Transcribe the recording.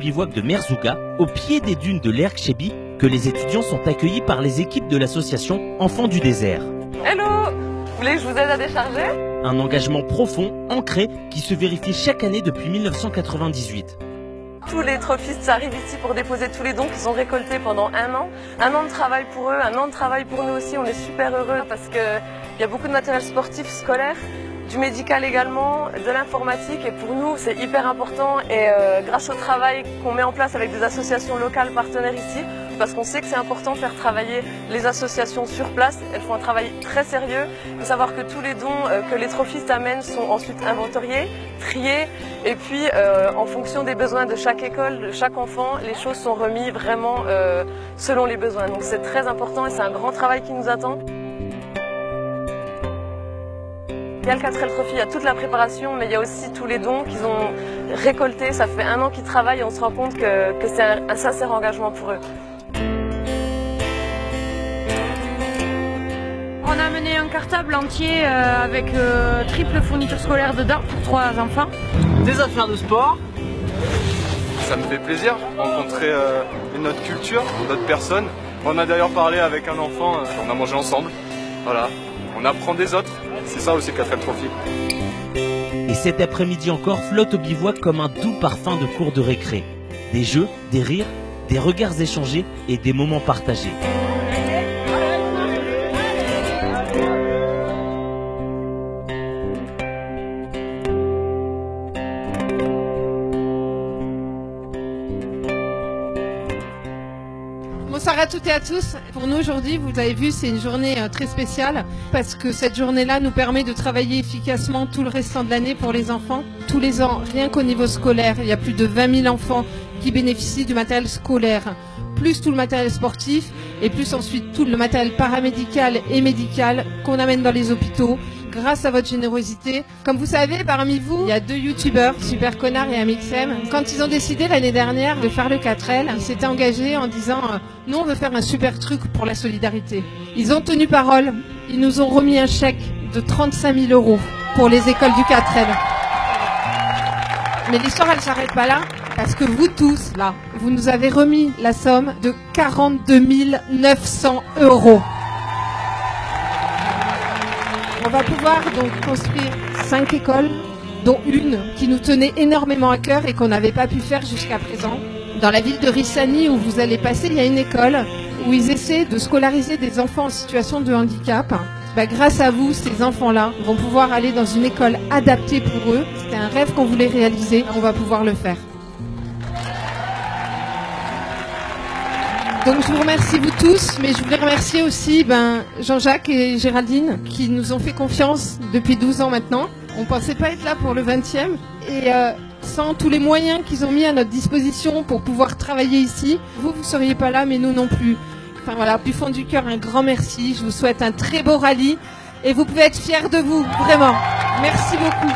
bivouac de Merzouga, au pied des dunes de l'Erkchebi, que les étudiants sont accueillis par les équipes de l'association Enfants du désert. Hello! Vous voulez que je vous aide à décharger? Un engagement profond, ancré, qui se vérifie chaque année depuis 1998. Tous les trophistes arrivent ici pour déposer tous les dons qu'ils ont récoltés pendant un an. Un an de travail pour eux, un an de travail pour nous aussi. On est super heureux parce qu'il y a beaucoup de matériel sportif scolaire, du médical également, de l'informatique. Et pour nous, c'est hyper important. Et grâce au travail qu'on met en place avec des associations locales partenaires ici, parce qu'on sait que c'est important de faire travailler les associations sur place. Elles font un travail très sérieux. Il faut savoir que tous les dons que les trophistes amènent sont ensuite inventoriés, triés. Et puis, en fonction des besoins de chaque école, de chaque enfant, les choses sont remises vraiment selon les besoins. Donc c'est très important et c'est un grand travail qui nous attend. Il y a le 4L Trophy, il y a toute la préparation, mais il y a aussi tous les dons qu'ils ont récoltés. Ça fait un an qu'ils travaillent et on se rend compte que c'est un sincère engagement pour eux. On a amené un cartable entier avec triple fourniture scolaire dedans pour 3 enfants. Des affaires de sport. Ça me fait plaisir de rencontrer une autre culture, d'autres personnes. On a d'ailleurs parlé avec un enfant, on a mangé ensemble. Voilà, on apprend des autres. C'est ça aussi 4L Trophy. Et cet après-midi encore flotte au bivouac comme un doux parfum de cours de récré. Des jeux, des rires, des regards échangés et des moments partagés. Bonsoir à toutes et à tous. Pour nous aujourd'hui, vous avez vu, c'est une journée très spéciale parce que cette journée-là nous permet de travailler efficacement tout le restant de l'année pour les enfants. Tous les ans, rien qu'au niveau scolaire, il y a plus de 20 000 enfants qui bénéficient du matériel scolaire, plus tout le matériel sportif et plus ensuite tout le matériel paramédical et médical qu'on amène dans les hôpitaux grâce à votre générosité. Comme vous savez, parmi vous, il y a 2 youtubeurs, Super Connard et Amixem. Quand ils ont décidé l'année dernière de faire le 4L, ils s'étaient engagés en disant nous on veut faire un super truc pour la solidarité. Ils ont tenu parole, ils nous ont remis un chèque de 35 000 € pour les écoles du 4L. Mais l'histoire elle s'arrête pas là, parce que vous tous, là, vous nous avez remis la somme de 42 900 €. On va pouvoir donc construire 5 écoles, dont une qui nous tenait énormément à cœur et qu'on n'avait pas pu faire jusqu'à présent. Dans la ville de Rissani où vous allez passer, il y a une école où ils essaient de scolariser des enfants en situation de handicap. Grâce à vous, ces enfants-là vont pouvoir aller dans une école adaptée pour eux. C'était un rêve qu'on voulait réaliser, on va pouvoir le faire. Donc je vous remercie vous tous, mais je voulais remercier aussi Jean-Jacques et Géraldine qui nous ont fait confiance depuis 12 ans maintenant. On ne pensait pas être là pour le 20e et sans tous les moyens qu'ils ont mis à notre disposition pour pouvoir travailler ici, vous ne seriez pas là, mais nous non plus. Enfin voilà, du fond du cœur, un grand merci. Je vous souhaite un très beau rallye et vous pouvez être fiers de vous, vraiment. Merci beaucoup.